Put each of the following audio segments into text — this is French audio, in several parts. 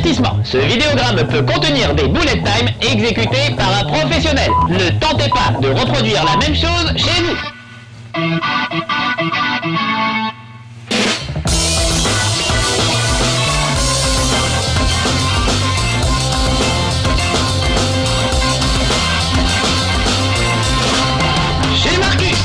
Avertissement, ce vidéogramme peut contenir des bullet time exécutés par un professionnel. Ne tentez pas de reproduire la même chose chez vous. Chez Marcus.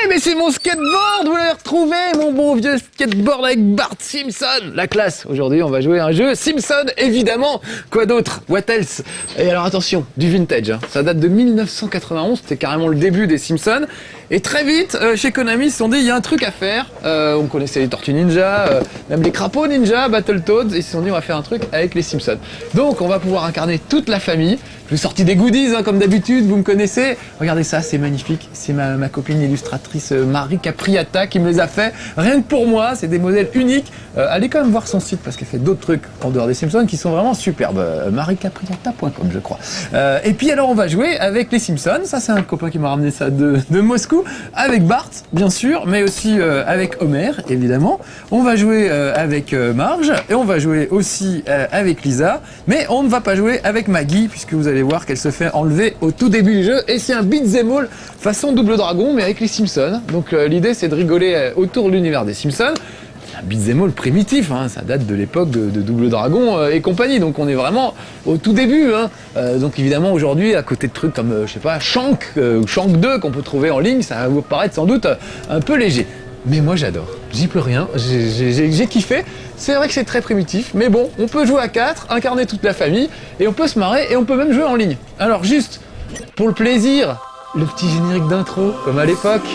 Mais c'est mon skateboard, vous l'avez retrouvé, mon bon vieux skateboard avec Bart Simpson. La classe, aujourd'hui on va jouer à un jeu Simpson, évidemment. Quoi d'autre? What else? Et alors attention, du vintage, hein. Ça date de 1991, c'était carrément le début des Simpsons. Et très vite, chez Konami, ils se sont dit, il y a un truc à faire. On connaissait les Tortues Ninja, même les Crapauds Ninja, Battletoads, et ils se sont dit, on va faire un truc avec les Simpsons. Donc on va pouvoir incarner toute la famille. Je vous ai sorti des goodies, hein, comme d'habitude, vous me connaissez. Regardez ça, c'est magnifique. C'est ma copine illustratrice Marie Capriata qui me les a fait. Rien que pour moi, c'est des modèles uniques. Allez quand même voir son site parce qu'elle fait d'autres trucs en dehors des Simpsons qui sont vraiment superbes. mariecapriata.com, je crois. Et puis alors, on va jouer avec les Simpsons. Ça, c'est un copain qui m'a ramené ça de Moscou. Avec Bart, bien sûr, mais aussi avec Homer, évidemment. On va jouer avec Marge et on va jouer aussi avec Lisa. Mais on ne va pas jouer avec Maggie puisque vous allez voir qu'elle se fait enlever au tout début du jeu. Et c'est un beat'em all façon Double Dragon, mais avec les Simpsons. Donc l'idée, c'est de rigoler autour de l'univers des Simpsons. Un beat'em all primitif, hein, ça date de l'époque de Double Dragon et compagnie, donc on est vraiment au tout début. Hein. Donc évidemment aujourd'hui, à côté de trucs comme, je sais pas, Shank ou Shank 2 qu'on peut trouver en ligne, ça va vous paraître sans doute un peu léger. Mais moi j'adore, j'y peux rien, j'ai kiffé. C'est vrai que c'est très primitif, mais bon, on peut jouer à 4, incarner toute la famille, et on peut se marrer, et on peut même jouer en ligne. Alors juste, pour le plaisir, le petit générique d'intro, comme à l'époque.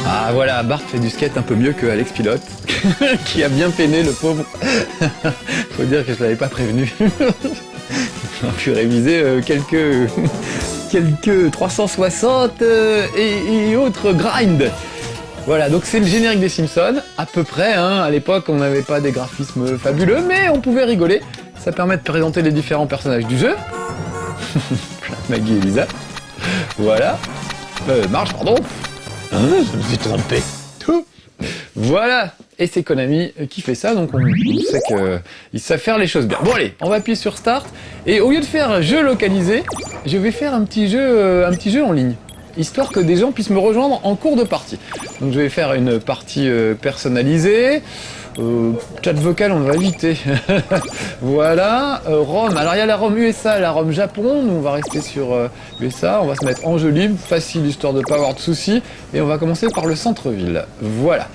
Ah voilà, Bart fait du skate un peu mieux que Alex Pilote, qui a bien peiné le pauvre. Faut dire que je l'avais pas prévenu. J'aurais pu réviser quelques 360 et autres grind. Voilà, donc c'est le générique des Simpsons, à peu près. Hein. À l'époque, on n'avait pas des graphismes fabuleux, mais on pouvait rigoler. Ça permet de présenter les différents personnages du jeu. Maggie et Lisa. Voilà. Marge, pardon. Hein, je me suis trompé. Voilà, et c'est Konami qui fait ça, donc on sait qu'ils savent faire les choses bien. Bon allez, on va appuyer sur Start, et au lieu de faire un jeu localisé, je vais faire un petit jeu en ligne, histoire que des gens puissent me rejoindre en cours de partie. Donc je vais faire une partie personnalisée, chat vocal on va éviter. Voilà, ROM, alors il y a la ROM USA et la ROM Japon, nous on va rester sur USA, on va se mettre en jeu libre, facile histoire de pas avoir de soucis, et on va commencer par le centre-ville. Voilà,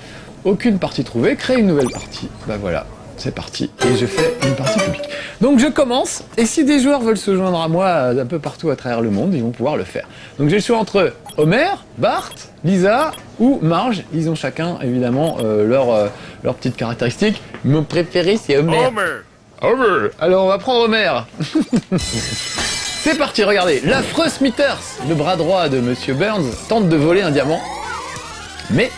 aucune partie trouvée, créer une nouvelle partie, bah voilà. C'est parti, et je fais une partie publique. Donc je commence, et si des joueurs veulent se joindre à moi un peu partout à travers le monde, ils vont pouvoir le faire. Donc j'ai le choix entre Homer, Bart, Lisa ou Marge. Ils ont chacun évidemment leurs petites caractéristiques. Mon préféré c'est Homer. Homer. Alors on va prendre Homer. C'est parti, regardez. L'affreux Smithers, le bras droit de Monsieur Burns, tente de voler un diamant. Mais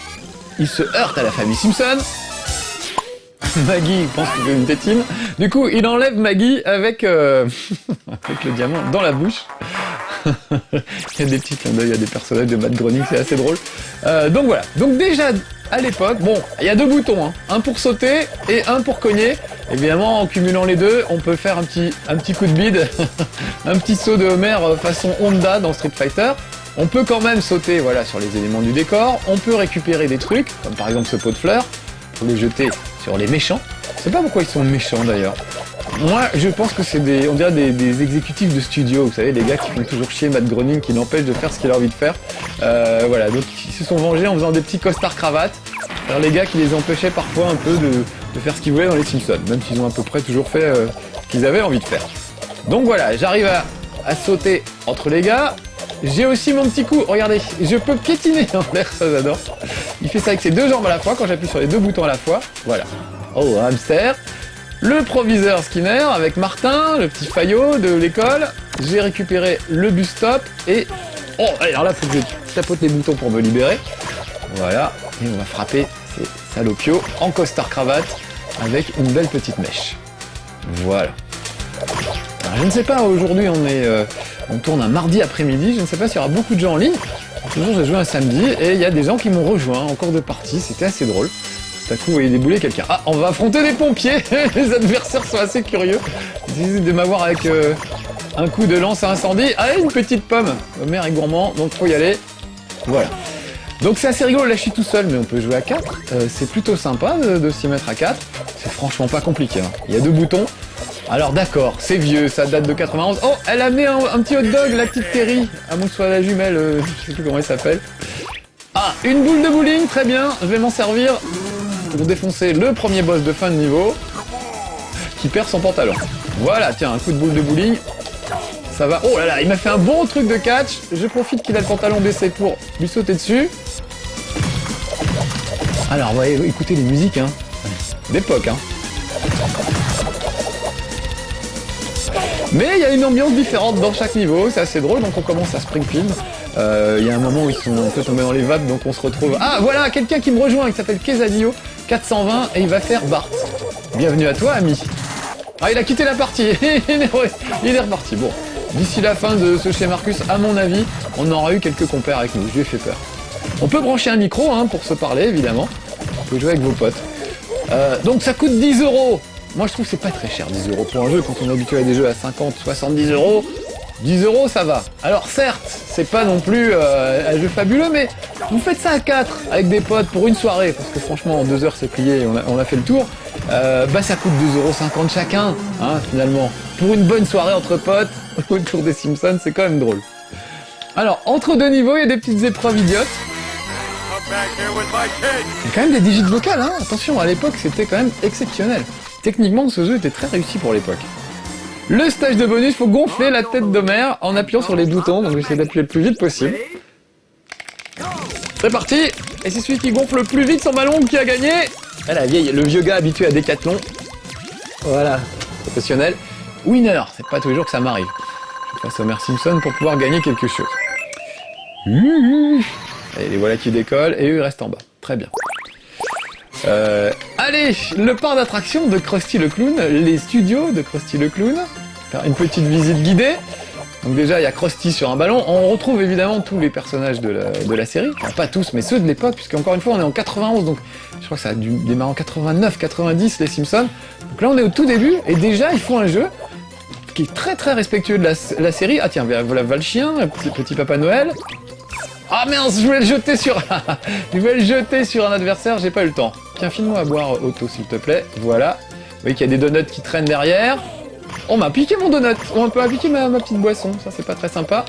il se heurte à la famille Simpson. Maggie pense qu'il veut une tétine. Du coup, il enlève Maggie avec, avec le diamant dans la bouche. Il y a des petits clins d'œil à des personnages de Matt Groening, c'est assez drôle. Donc voilà. Donc déjà, à l'époque, bon, il y a deux boutons, hein. Un pour sauter et un pour cogner. Évidemment, en cumulant les deux, on peut faire un petit coup de bide. Un petit saut de Homer façon Honda dans Street Fighter. On peut quand même sauter, voilà, sur les éléments du décor. On peut récupérer des trucs, comme par exemple ce pot de fleurs, pour le jeter sur les méchants. Je sais pas pourquoi ils sont méchants d'ailleurs. Moi, je pense que c'est on dirait des exécutifs de studio, vous savez, les gars qui font toujours chier Matt Groening, qui l'empêchent de faire ce qu'il a envie de faire. Voilà, donc ils se sont vengés en faisant des petits costards cravates. Alors les gars qui les empêchaient parfois un peu de faire ce qu'ils voulaient dans les Simpsons, même s'ils ont à peu près toujours fait ce qu'ils avaient envie de faire. Donc voilà, j'arrive à sauter entre les gars. J'ai aussi mon petit coup, regardez, je peux piétiner en l'air, ça j'adore. Il fait ça avec ses deux jambes à la fois, quand j'appuie sur les deux boutons à la fois, voilà. Oh, un hamster. Le proviseur Skinner avec Martin, le petit faillot de l'école. J'ai récupéré le bus stop et... Oh, alors là, faut que je tapote les boutons pour me libérer. Voilà, et on va frapper ces salopios en costard cravate avec une belle petite mèche. Voilà. Alors Je ne sais pas, aujourd'hui on tourne un mardi après-midi, je ne sais pas s'il y aura beaucoup de gens en ligne. Toujours j'ai joué un samedi et il y a des gens qui m'ont rejoint en cours de partie, c'était assez drôle. Tout à coup, vous voyez débouler quelqu'un. Ah, on va affronter des pompiers. Les adversaires sont assez curieux. Ils hésitent de m'avoir avec un coup de lance à incendie. Ah, une petite pomme. Homer est gourmand, donc faut y aller. Voilà. Donc c'est assez rigolo. Là, je suis tout seul, mais on peut jouer à 4. C'est plutôt sympa de s'y mettre à 4. C'est franchement pas compliqué. Hein. Il y a 2 boutons. Alors d'accord, c'est vieux, ça date de 91. Oh, elle a amené un petit hot dog, la petite Terry. À mon soit la jumelle, je sais plus comment elle s'appelle. Ah, une boule de bowling, très bien. Je vais m'en servir pour défoncer le premier boss de fin de niveau qui perd son pantalon. Voilà, tiens, un coup de boule de bowling. Ça va. Oh là là, il m'a fait un bon truc de catch. Je profite qu'il a le pantalon baissé pour lui sauter dessus. Alors, ouais, écoutez les musiques, hein. D'époque, hein. Mais il y a une ambiance différente dans chaque niveau, c'est assez drôle, donc on commence à Springfield. Il y a un moment où ils sont un peu tombés dans les vapes, donc on se retrouve... Ah, voilà, quelqu'un qui me rejoint, qui s'appelle Quesadillo, 420, et il va faire Bart. Bienvenue à toi, ami. Ah, il a quitté la partie, il est reparti. Bon, d'ici la fin de ce chez Marcus, à mon avis, on aura eu quelques compères avec nous, je lui ai fait peur. On peut brancher un micro, hein, pour se parler, évidemment. Vous pouvez jouer avec vos potes. Donc ça coûte 10 €. Moi je trouve que c'est pas très cher 10 € pour un jeu, quand on est habitué à des jeux à 50, 70 €, 10 € ça va. Alors certes, c'est pas non plus un jeu fabuleux, mais vous faites ça à 4 avec des potes pour une soirée, parce que franchement en 2 heures c'est plié, on a fait le tour, bah ça coûte 2,50 € chacun, hein, finalement. Pour une bonne soirée entre potes, autour des Simpsons, c'est quand même drôle. Alors, entre 2 niveaux, il y a des petites épreuves idiotes. Il y a quand même des digits vocales, hein. Attention, à l'époque c'était quand même exceptionnel. Techniquement, ce jeu était très réussi pour l'époque. Le stage de bonus, il faut gonfler la tête d'Homer en appuyant sur les boutons, donc j'essaie d'appuyer le plus vite possible. C'est parti. Et c'est celui qui gonfle le plus vite son ballon qui a gagné. Ah, le vieux gars habitué à Décathlon. Voilà, professionnel. Winner, c'est pas tous les jours que ça m'arrive. Je passe Homer Simpson pour pouvoir gagner quelque chose. Et les voilà qui décollent, et eux ils restent en bas. Très bien. Allez, le parc d'attractions de Krusty le Clown, les studios de Krusty le Clown. Faire une petite visite guidée. Donc déjà, il y a Krusty sur un ballon. On retrouve évidemment tous les personnages de la série. Enfin, pas tous, mais ceux de l'époque, puisque encore une fois, on est en 91, donc je crois que ça a dû démarrer en 89, 90, les Simpsons. Donc là, on est au tout début, et déjà, ils font un jeu qui est très très respectueux de la série. Ah tiens, voilà le chien, le petit Papa Noël. Ah mince, je voulais le jeter sur un adversaire, j'ai pas eu le temps. Tiens, file-moi à boire, Otto, s'il te plaît. Voilà. Vous voyez qu'il y a des donuts qui traînent derrière. On m'a piqué mon donut. On peut piquer ma petite boisson. Ça, c'est pas très sympa.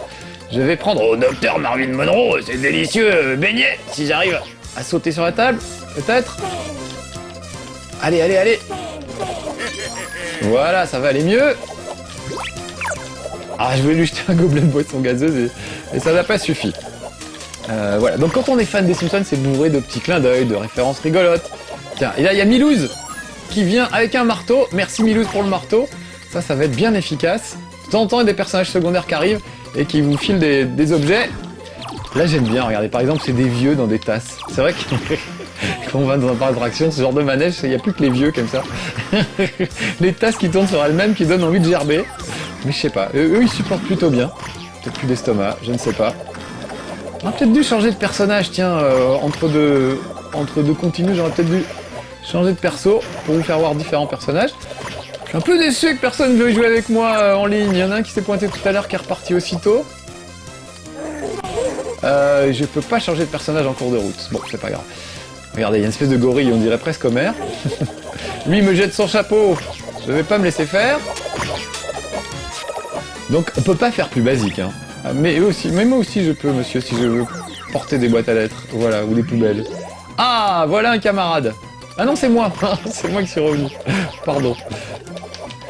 Je vais prendre au docteur Marvin Monroe. C'est délicieux. Beignet, si j'arrive à sauter sur la table. Peut-être. Allez, allez, allez. Voilà, ça va aller mieux. Ah, je voulais lui jeter un gobelet de boisson gazeuse et ça n'a pas suffi. Voilà, donc quand on est fan des Simpsons, c'est bourré de petits clins d'œil, de références rigolotes. Tiens, et là il y a Milouz qui vient avec un marteau. Merci Milouz pour le marteau. Ça va être bien efficace. De temps en temps, il y a des personnages secondaires qui arrivent et qui vous filent des objets. Là j'aime bien, regardez, par exemple c'est des vieux dans des tasses. C'est vrai que quand on va dans un parc d'attraction, ce genre de manège, il n'y a plus que les vieux comme ça. Les tasses qui tournent sur elles-mêmes qui donnent envie de gerber. Mais je sais pas, eux ils supportent plutôt bien. Peut-être plus d'estomac, je ne sais pas. On aurait peut-être dû changer de personnage, tiens, entre deux continues, j'aurais peut-être dû changer de perso pour vous faire voir différents personnages. Je suis un peu déçu que personne ne veuille jouer avec moi en ligne. Il y en a un qui s'est pointé tout à l'heure qui est reparti aussitôt. Je peux pas changer de personnage en cours de route. Bon, c'est pas grave. Regardez, il y a une espèce de gorille, on dirait presque Homer. Lui, il me jette son chapeau. Je vais pas me laisser faire. Donc, on peut pas faire plus basique, hein. Mais moi aussi je peux, monsieur, si je veux porter des boîtes à lettres, voilà, ou des poubelles. Ah, voilà un camarade. Ah non, c'est moi, c'est moi qui suis revenu. Pardon.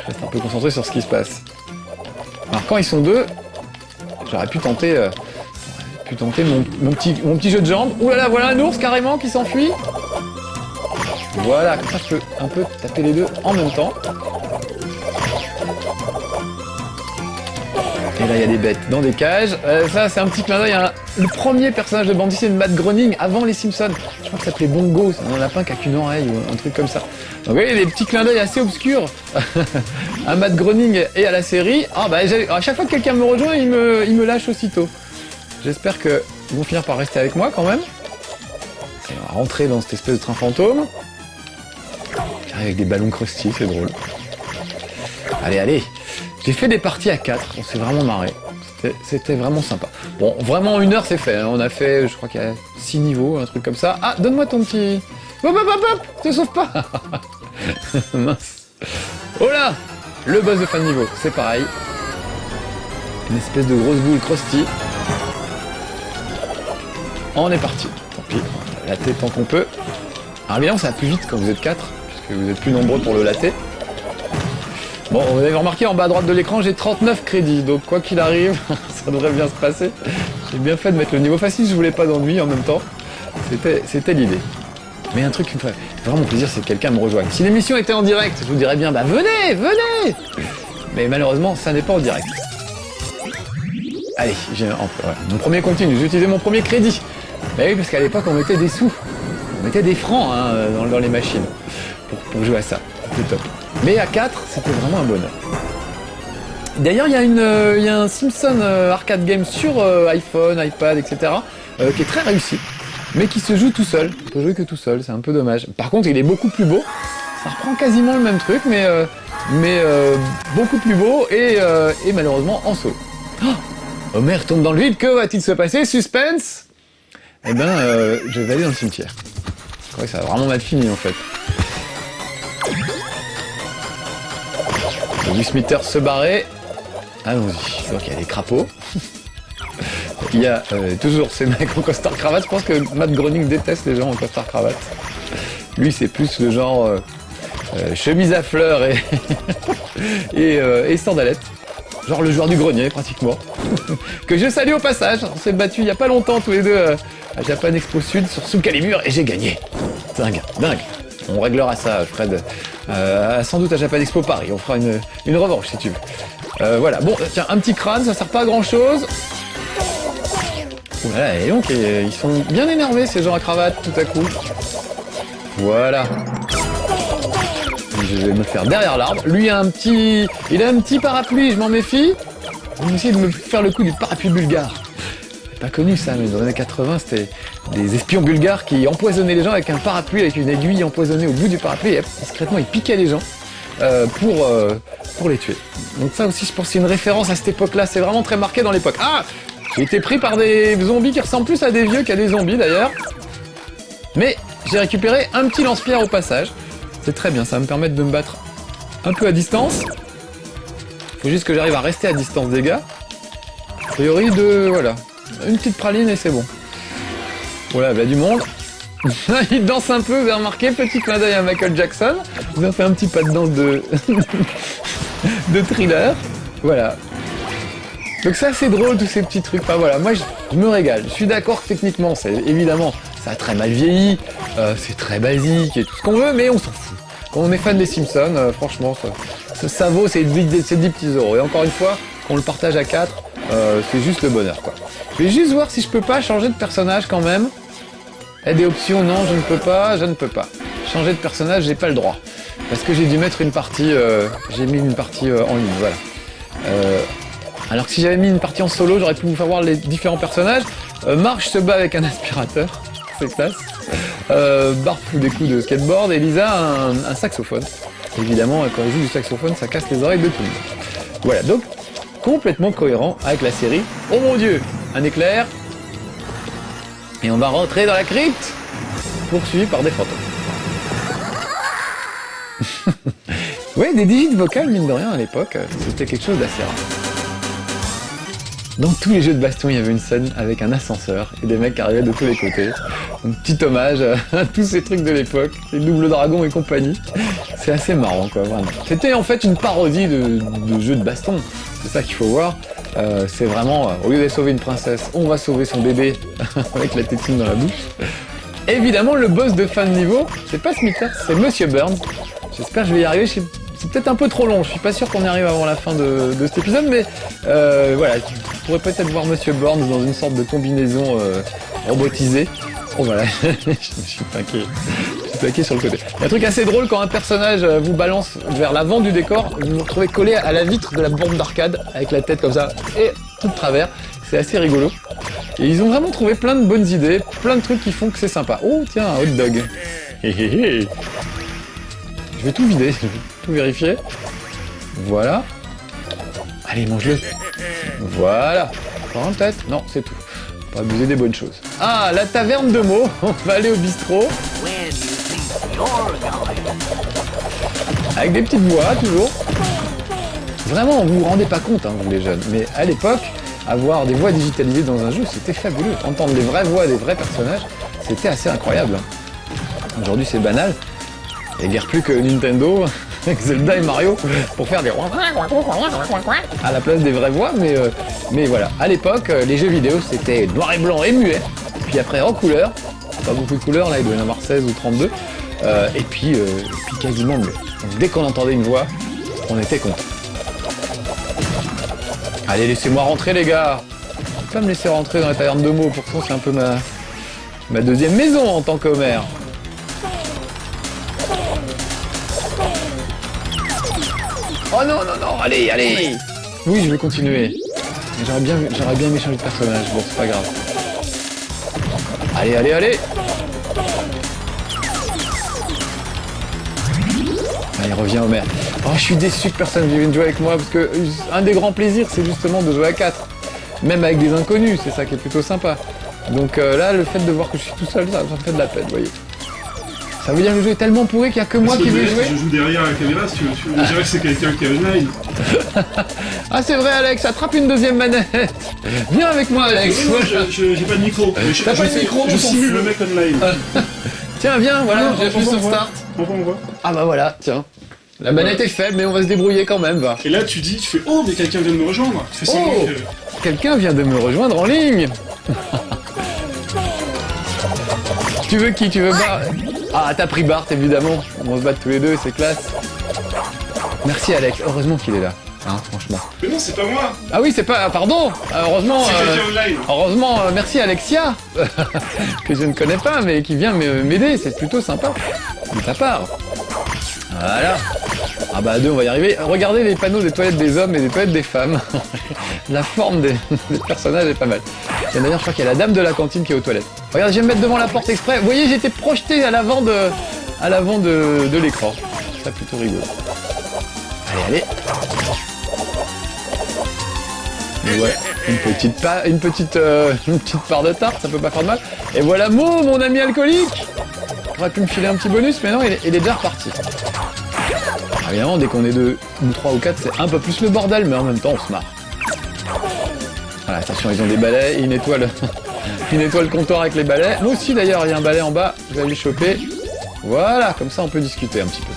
Je reste un peu concentré sur ce qui se passe. Alors quand ils sont deux, j'aurais pu tenter mon petit jeu de jambes. Ouh là là, voilà un ours carrément qui s'enfuit. Voilà, comme ça je peux un peu taper les deux en même temps. Et là, il y a des bêtes dans des cages. Ça, c'est un petit clin d'œil. Le premier personnage de Bandy, c'est Matt Groening avant les Simpsons. Je crois que ça s'appelait Bongo. C'est un lapin qui a qu'une oreille ou un truc comme ça. Donc, vous voyez, des petits clins d'œil assez obscurs à Matt Groening et à la série. Ah bah à chaque fois que quelqu'un me rejoint, il me lâche aussitôt. J'espère qu'ils vont finir par rester avec moi quand même. Et on va rentrer dans cette espèce de train fantôme. J'arrive avec des ballons Krusty, c'est drôle. Allez, allez. J'ai fait des parties à 4, on s'est vraiment marré. C'était vraiment sympa. Bon, vraiment 1 heure c'est fait. Hein. On a fait, je crois qu'il y a 6 niveaux, un truc comme ça. Ah, donne-moi ton petit... Hop, hop, hop, hop, te sauve pas. Mince. Oh là, le boss de fin de niveau, c'est pareil. Une espèce de grosse boule Krusty. On est parti. Tant pis, on va latter tant qu'on peut. Alors évidemment, ça va plus vite quand vous êtes 4, puisque vous êtes plus nombreux pour le latter. Bon, vous avez remarqué en bas à droite de l'écran, j'ai 39 crédits, donc quoi qu'il arrive, ça devrait bien se passer. J'ai bien fait de mettre le niveau facile, je voulais pas d'ennui en même temps. C'était l'idée. Mais un truc qui me ferait vraiment plaisir, c'est que quelqu'un me rejoigne. Si l'émission était en direct, je vous dirais bien, bah venez, venez. Mais malheureusement, ça n'est pas en direct. Allez, mon premier continue, j'ai utilisé mon premier crédit. Bah oui, parce qu'à l'époque, on mettait des sous. On mettait des francs hein, dans les machines pour jouer à ça. C'était top. Mais à 4, c'était vraiment un bonheur. D'ailleurs, il y a un Simpson arcade game sur iPhone, iPad, etc. Qui est très réussi, mais qui se joue tout seul. On peut jouer que tout seul, c'est un peu dommage. Par contre, il est beaucoup plus beau. Ça reprend quasiment le même truc, mais beaucoup plus beau et malheureusement en solo. Oh, Homer tombe dans le vide, que va-t-il se passer? Suspense. Eh ben, je vais aller dans le cimetière. Je crois que ça va vraiment mal fini en fait. Du Smithers se barrer. Allons-y. Donc il y a des crapauds. Il y a toujours ces mecs en costard cravate. Je pense que Matt Groening déteste les gens en costard cravate. Lui c'est plus le genre chemise à fleurs et sandalettes. Genre le joueur du grenier pratiquement. Que je salue au passage. On s'est battu il y a pas longtemps tous les deux à Japan Expo Sud sur Soul Calibur et j'ai gagné. Dingue, dingue. On réglera ça, Fred, sans doute à Japan Expo Paris. On fera une revanche si tu veux. Voilà, bon, tiens, un petit crâne, ça sert pas à grand chose. Voilà, et donc ils sont bien énervés ces gens à cravate tout à coup. Voilà. Je vais me faire derrière l'arbre. Lui il a un petit parapluie, je m'en méfie. On va essayer de me faire le coup du parapluie bulgare. Pas connu ça, mais dans les années 80, c'était des espions bulgares qui empoisonnaient les gens avec un parapluie, avec une aiguille empoisonnée au bout du parapluie, et discrètement ils piquaient les gens pour les tuer. Donc ça aussi, je pense que c'est une référence à cette époque-là, c'est vraiment très marqué dans l'époque. Ah, j'ai été pris par des zombies qui ressemblent plus à des vieux qu'à des zombies d'ailleurs. Mais j'ai récupéré un petit lance-pierre au passage. C'est très bien, ça va me permettre de me battre un peu à distance. Faut juste que j'arrive à rester à distance des gars. A priori voilà. Une petite praline et c'est bon. Voilà, il y a du monde. Il danse un peu, vous avez remarqué, petit clin d'œil à Michael Jackson. Ils ont fait un petit pas de danse de Thriller. Voilà. Donc ça c'est drôle tous ces petits trucs. Enfin voilà, moi je me régale. Je suis d'accord que techniquement, évidemment, ça a très mal vieilli, c'est très basique et tout ce qu'on veut, mais on s'en fout. Quand on est fan des Simpsons, franchement, ça vaut ces 10 petits euros. Et encore une fois, qu'on le partage à 4, c'est juste le bonheur quoi. Je vais juste voir si je peux pas changer de personnage quand même. Et des options, non, je ne peux pas. Changer de personnage, j'ai pas le droit. Parce que j'ai dû mettre une partie, j'ai mis une partie en ligne, voilà. Alors que si j'avais mis une partie en solo, j'aurais pu vous faire voir les différents personnages. Marge se bat avec un aspirateur, c'est classe. Bart fout des coups de skateboard et Lisa un saxophone. Évidemment, quand elle joue du saxophone, ça casse les oreilles de tout le monde. Voilà, donc complètement cohérent avec la série. Oh mon dieu, un éclair. Et on va rentrer dans la crypte, poursuivi par des fantômes. Ouais, des digits vocales, mine de rien, à l'époque, c'était quelque chose d'assez rare. Dans tous les jeux de baston, il y avait une scène avec un ascenseur et des mecs qui arrivaient de tous les côtés. Un petit hommage à tous ces trucs de l'époque, les Double Dragons et compagnie. C'est assez marrant, quoi, vraiment. C'était en fait une parodie de jeux de baston. C'est ça qu'il faut voir. C'est vraiment, au lieu de sauver une princesse, on va sauver son bébé avec la tétine dans la bouche. Évidemment, le boss de fin de niveau, c'est pas Smithers, c'est Monsieur Burns. J'espère que je vais y arriver. C'est peut-être un peu trop long, je suis pas sûr qu'on y arrive avant la fin de cet épisode, mais voilà, tu pourrais peut-être voir Monsieur Burns dans une sorte de combinaison robotisée. Oh voilà, je me suis plaqué sur le côté. Il y a un truc assez drôle quand un personnage vous balance vers l'avant du décor, vous vous retrouvez collé à la vitre de la borne d'arcade avec la tête comme ça et tout de travers. C'est assez rigolo. Et ils ont vraiment trouvé plein de bonnes idées, plein de trucs qui font que c'est sympa. Oh tiens, un hot dog. Hé hé hé. Je vais tout vider, je vais tout vérifier. Voilà. Allez, mange-le. Voilà. Encore un peut-être? Non, c'est tout. Pas abuser des bonnes choses. Ah, la taverne de mots. On va aller au bistrot. Avec des petites voix, toujours. Vraiment, vous vous rendez pas compte, hein, vous les jeunes. Mais à l'époque, avoir des voix digitalisées dans un jeu, c'était fabuleux. Entendre les vraies voix des vrais personnages, c'était assez incroyable. Aujourd'hui, c'est banal. Il n'y a guère plus que Nintendo, avec Zelda et Mario, pour faire des à la place des vraies voix, mais voilà. À l'époque, les jeux vidéo, c'était noir et blanc et muet, puis après en couleur, pas beaucoup de couleurs, là, il doit y en avoir 16 ou 32, et puis quasiment muet. Donc dès qu'on entendait une voix, on était content. Allez, laissez-moi rentrer, les gars. Je peux pas me laisser rentrer dans la taverne de mots, pourtant c'est un peu ma deuxième maison en tant qu'Homer. Oh non, non, non, allez, allez. Oui, je vais continuer. J'aurais bien aimé changer de personnage, bon, c'est pas grave. Allez, allez, allez. Allez, reviens Homer. Oh, je suis déçu que personne ne vienne jouer avec moi, parce que un des grands plaisirs, c'est justement de jouer à 4. Même avec des inconnus, c'est ça qui est plutôt sympa. Donc là, le fait de voir que je suis tout seul, ça me fait de la peine, vous voyez. Ça veut dire que le jeu est tellement pourri qu'il n'y a que moi qui veux jouer. Je joue derrière la caméra, si tu veux dire que c'est quelqu'un qui a online. Ah c'est vrai Alex, attrape une deuxième manette. Viens avec moi Alex. Moi, j'ai pas de micro. T'as pas de micro? Je simule le mec online. Tiens, viens, voilà, j'ai appuyé sur Start. On voit. Ah bah voilà, tiens. La manette est faible, mais on va se débrouiller quand même, va. Et là, tu fais oh, mais quelqu'un vient de me rejoindre. Tu fais Oh, quelqu'un vient de me rejoindre en ligne. Tu veux qui? Tu veux Bart? Ah, t'as pris Bart, évidemment. On va se battre tous les deux, c'est classe. Merci Alex, heureusement qu'il est là. Hein, franchement. Mais non, c'est pas moi. Ah oui, c'est pas... Pardon. Heureusement... C'est quelqu'un online. Heureusement, merci Alexia, que je ne connais pas, mais qui vient m'aider. C'est plutôt sympa de ta part. Voilà. Ah bah à deux, on va y arriver. Regardez les panneaux des toilettes des hommes et des toilettes des femmes. La forme des personnages est pas mal. Et d'ailleurs, je crois qu'il y a la dame de la cantine qui est aux toilettes. Regarde, je vais me mettre devant la porte exprès. Vous voyez, j'étais projeté à l'avant de l'écran. C'est plutôt rigolo. Allez, allez. Et ouais, une petite part de tarte, ça peut pas faire de mal. Et voilà Mo, mon ami alcoolique. Il aurait pu me filer un petit bonus, mais non, il est déjà reparti. Évidemment, dès qu'on est 2 ou 3 ou 4, c'est un peu plus le bordel, mais en même temps, on se marre. Voilà, attention, ils ont des balais, ils nettoient le comptoir avec les balais. Moi aussi, d'ailleurs, il y a un balai en bas, je vais aller le choper. Voilà, comme ça, on peut discuter un petit peu.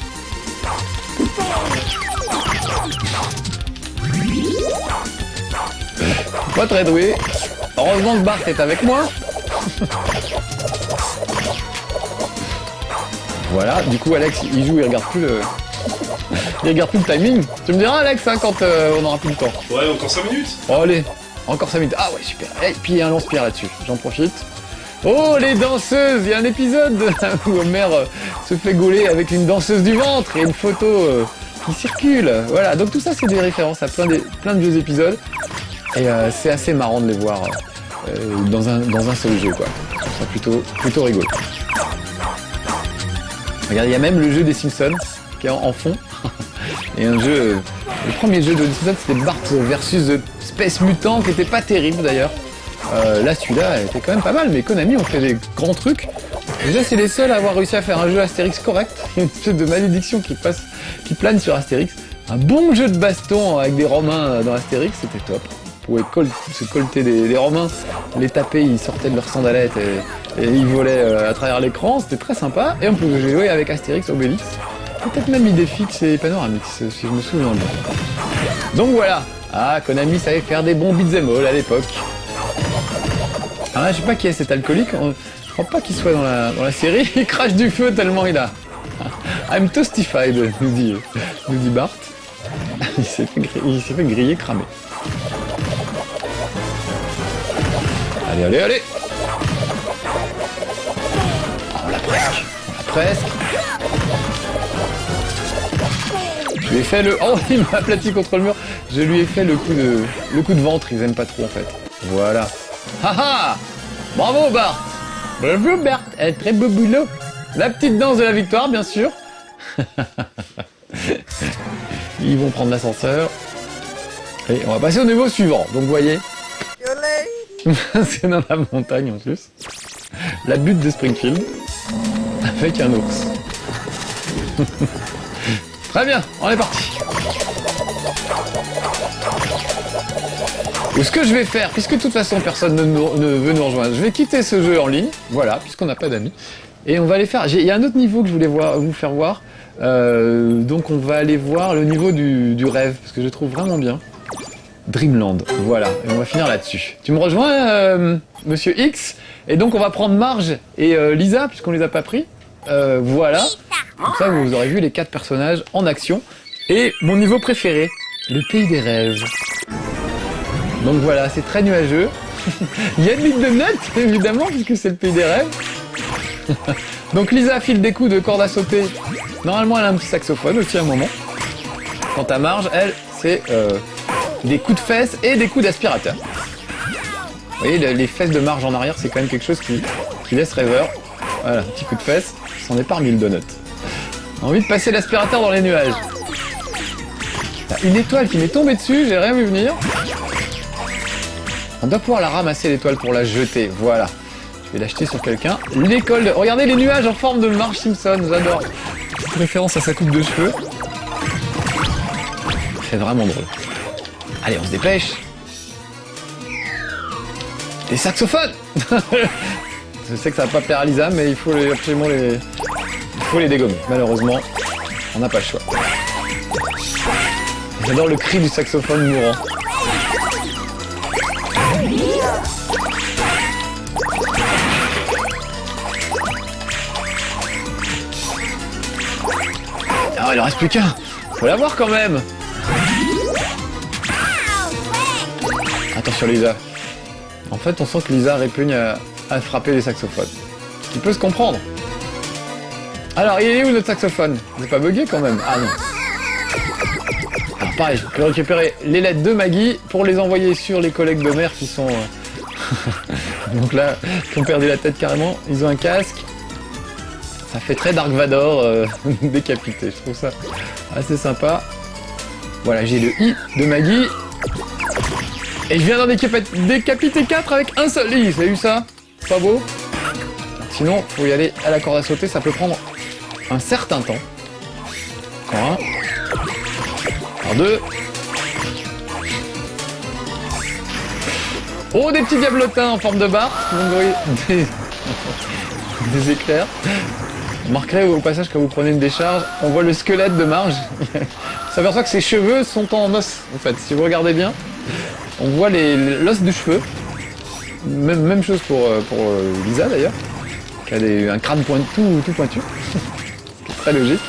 Pas très doué. Heureusement que Bart est avec moi. Voilà, du coup Alex il joue, il regarde plus le timing. Tu me diras Alex hein, quand on aura plus le temps. Ouais, encore 5 minutes. Oh allez, encore 5 minutes. Ah ouais super. Et puis il y a un lance-pierre là-dessus, j'en profite. Oh les danseuses, il y a un épisode où Homer se fait gauler avec une danseuse du ventre et une photo qui circule. Voilà, donc tout ça c'est des références à plein de vieux épisodes. Et c'est assez marrant de les voir dans un seul jeu quoi. C'est plutôt rigolo. Regarde, il y a même le jeu des Simpsons qui est en fond. Et un jeu... le premier jeu de Simpsons c'était Bart versus Space Mutant qui était pas terrible d'ailleurs. Là celui-là était quand même pas mal, mais Konami ont fait des grands trucs. Déjà c'est les seuls à avoir réussi à faire un jeu Astérix correct. Il y a une espèce de malédiction qui plane sur Astérix. Un bon jeu de baston avec des Romains dans Astérix, c'était top. On pouvait se colter des Romains, les taper, ils sortaient de leurs sandalettes et ils volaient à travers l'écran, c'était très sympa. Et on pouvait jouer avec Astérix, Obélix, peut-être même Idéfix et Panoramix, si je me souviens bien. Donc voilà, Konami savait faire des bons beat'em all à l'époque. Alors là, je sais pas qui est cet alcoolique, je crois pas qu'il soit dans la série, il crache du feu tellement il a... I'm toastified, nous dit Bart. Il s'est fait griller, cramer. Allez, allez, allez. Presque. Je lui ai fait le... Oh, il m'a aplati contre le mur. Je lui ai fait le coup de ventre. Ils aiment pas trop, en fait. Voilà. Haha. Bravo, Bart. Bravo, Bart. Très beau boulot. La petite danse de la victoire, bien sûr. Ils vont prendre l'ascenseur. Et on va passer au niveau suivant. Donc, vous voyez... C'est dans la montagne, en plus. La butte de Springfield. Avec un ours. Très bien, on est parti. Et ce que je vais faire, puisque de toute façon personne ne veut nous rejoindre, je vais quitter ce jeu en ligne, voilà, puisqu'on n'a pas d'amis. Et on va aller faire... Il y a un autre niveau que je voulais vous faire voir. Donc on va aller voir le niveau du rêve, parce que je le trouve vraiment bien. Dreamland, voilà, et on va finir là-dessus. Tu me rejoins, Monsieur X? Et donc on va prendre Marge et Lisa, puisqu'on les a pas pris. Voilà, comme ça vous aurez vu les 4 personnages en action. Et mon niveau préféré, le pays des rêves. Donc voilà, c'est très nuageux. Il y a de l'île de notes, évidemment, puisque c'est le pays des rêves. Donc Lisa file des coups de corde à sauter. Normalement elle a un petit saxophone aussi à un moment. Quant à Marge, elle, c'est des coups de fesses et des coups d'aspirateur. Vous voyez, les fesses de Marge en arrière, c'est quand même quelque chose qui laisse rêveur. Voilà, un petit coup de fesse, c'en est parmi le donut. Envie de passer l'aspirateur dans les nuages. Une étoile qui m'est tombée dessus, j'ai rien vu venir. On doit pouvoir la ramasser l'étoile pour la jeter, voilà. Je vais l'acheter sur quelqu'un. L'école de... Regardez les nuages en forme de Marge Simpson, j'adore. Petite référence à sa coupe de cheveux. C'est vraiment drôle. Allez, on se dépêche. Des saxophones. Je sais que ça va pas plaire à Lisa, mais il faut absolument les dégommer. Malheureusement, on n'a pas le choix. J'adore le cri du saxophone mourant. Ah, il en reste plus qu'un. Faut l'avoir quand même. Attention Lisa. En fait, on sent que Lisa répugne à frapper les saxophones. Ce qui peut se comprendre. Alors, il est où notre saxophone? Il n'est pas bugué quand même? Ah non. Alors pareil, je peux récupérer les lettres de Maggie pour les envoyer sur les collègues de mère qui sont... Donc là, qui ont perdu la tête carrément. Ils ont un casque. Ça fait très Dark Vador décapité. Je trouve ça assez sympa. Voilà, j'ai le I de Maggie. Et je viens d'en décapiter 4 avec un seul I. Vous avez vu ça? Pas beau? Sinon, faut y aller à la corde à sauter. Ça peut prendre un certain temps. Encore un. Alors 2. Oh, des petits diablotins en forme de barre. Des éclairs. Remarquerez au passage, quand vous prenez une décharge, on voit le squelette de Marge. On s'aperçoit que ses cheveux sont en os, en fait. Si vous regardez bien, on voit l'os de cheveux. Même chose pour Lisa, d'ailleurs, qui a un crâne tout pointu. C'est très logique.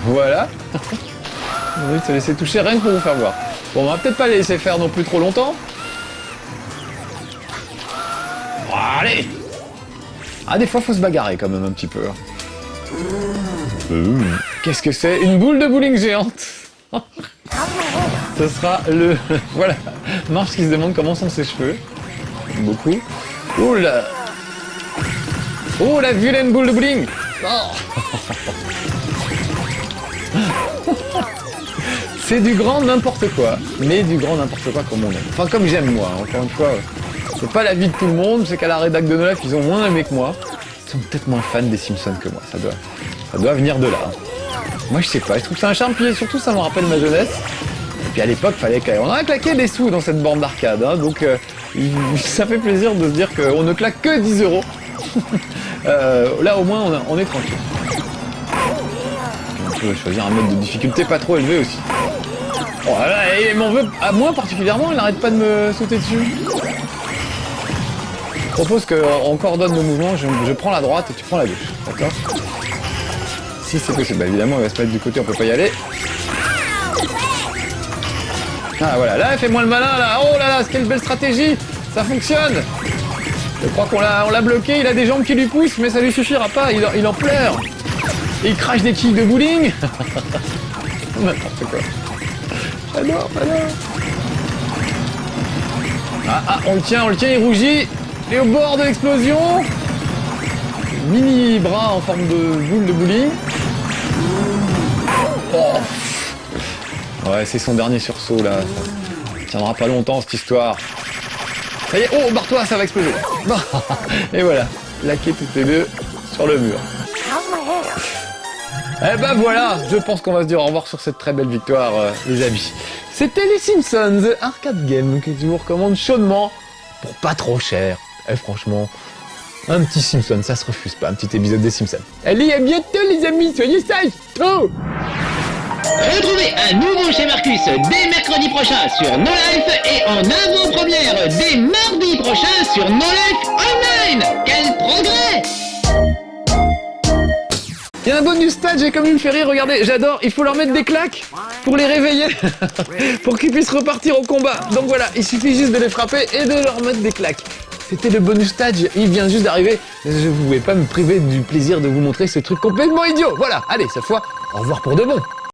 Voilà. On a envie de se laisser toucher rien que pour vous faire voir. Bon, on va peut-être pas les laisser faire non plus trop longtemps. Allez! Ah, des fois, faut se bagarrer quand même un petit peu. Qu'est-ce que c'est? Une boule de bowling géante. Ce sera le... Voilà. Marge qui se demande comment sont ses cheveux. Beaucoup. Oh là! Oh, la vilaine boule de bowling! Oh. C'est du grand n'importe quoi. Mais du grand n'importe quoi comme on aime. Enfin, comme j'aime moi. Encore une fois, c'est pas l'avis de tout le monde. C'est qu'à la rédac de Nolaf, ils ont moins aimé que moi. Ils sont peut-être moins fans des Simpsons que moi. Ça doit venir de là. Moi, je sais pas. Je trouve que c'est un charme. Puis surtout, ça me rappelle ma jeunesse. Et puis à l'époque, on a claqué des sous dans cette borne d'arcade. Hein, donc, ça fait plaisir de se dire qu'on ne claque que 10 €. Là, au moins, on est tranquille. On peut choisir un mode de difficulté pas trop élevé aussi. Oh là là, il m'en veut à moi particulièrement. Il n'arrête pas de me sauter dessus. Je propose qu'on coordonne nos mouvements, je prends la droite et tu prends la gauche, d'accord? Si c'est possible, bah évidemment on va se mettre du côté, on peut pas y aller. Ah voilà, là fais-moi le malin là, oh là là, quelle belle stratégie, ça fonctionne. Je crois qu'on l'a bloqué, il a des jambes qui lui poussent, mais ça lui suffira pas, il en pleure. Et il crache des quilles de bowling. N'importe quoi. J'adore. On le tient, il rougit. Il est au bord de l'explosion. Mini bras en forme de boule de bowling. Oh. Ouais, c'est son dernier sursaut là. Ça tiendra pas longtemps cette histoire. Ça y est, oh, barre-toi, ça va exploser. Et voilà, plaqués toutes les deux sur le mur. Eh ben voilà, je pense qu'on va se dire au revoir sur cette très belle victoire, les amis. C'était les Simpsons, The Arcade Game, que je vous recommande chaudement, pour pas trop cher. Et franchement, un petit Simpson, ça se refuse pas, un petit épisode des Simpsons. Allez, à bientôt les amis, soyez sages. Oh. Retrouvez un nouveau chez Marcus dès mercredi prochain sur No Life et en avant-première dès mardi prochain sur No Life Online. Quel progrès! Il y a un bonus stage, j'ai comme il me fait rire, regardez, j'adore, il faut leur mettre des claques pour les réveiller, pour qu'ils puissent repartir au combat. Donc voilà, il suffit juste de les frapper et de leur mettre des claques. C'était le bonus stage, il vient juste d'arriver. Je ne pouvais pas me priver du plaisir de vous montrer ce truc complètement idiot. Voilà, allez, cette fois, au revoir pour de bon.